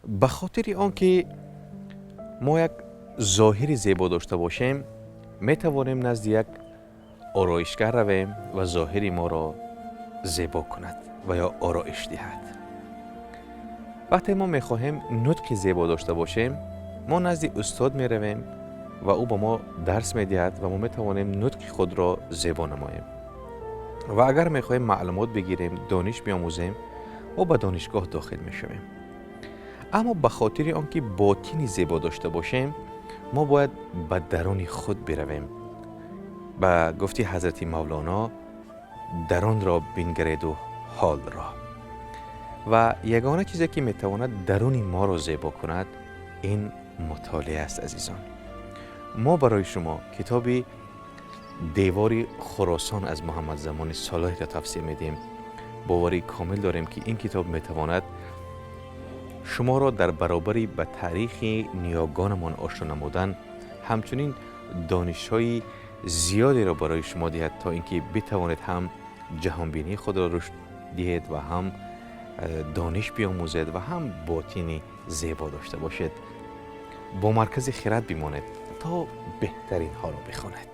به خاطر آنکه ما یک ظاهری زیبا داشته باشیم می توانیم نزد یک آرایشگر رویم و ظاهری ما را زیبا کند و یا آرایش دهد. وقتی ما می خواهیم نطق زیبا داشته باشیم ما نزد استاد می رویم و او به ما درس می دهد و ما می توانیم نطق خود را زیبا نماییم. و اگر می خواهیم معلومات بگیریم، دانش بیاموزیم و به دانشگاه داخل می شویم. اما به خاطر آنکه باطنی زیبا داشته باشیم ما باید به درون خود برویم. به گفته حضرت مولانا درون را بنگرید و حال را. و یگانه چیزی که میتواند درون ما را زیبا کند این مطالعه است عزیزان. ما برای شما کتاب دیوار خراسان از محمد زمان صالح را تفسیر میدیم. باوری کامل داریم که این کتاب میتواند شما را در برابری به تاریخ نیاگانمان آشنا نمودن، همچنین دانش‌های زیادی را برای شما دهد تا اینکه بتوانید هم جهانبینی خود را رشد دهید و هم دانش بیاموزید و هم باطنی زیبا داشته باشید. با مرکز خرد بمانید تا بهترین ها را بخواند.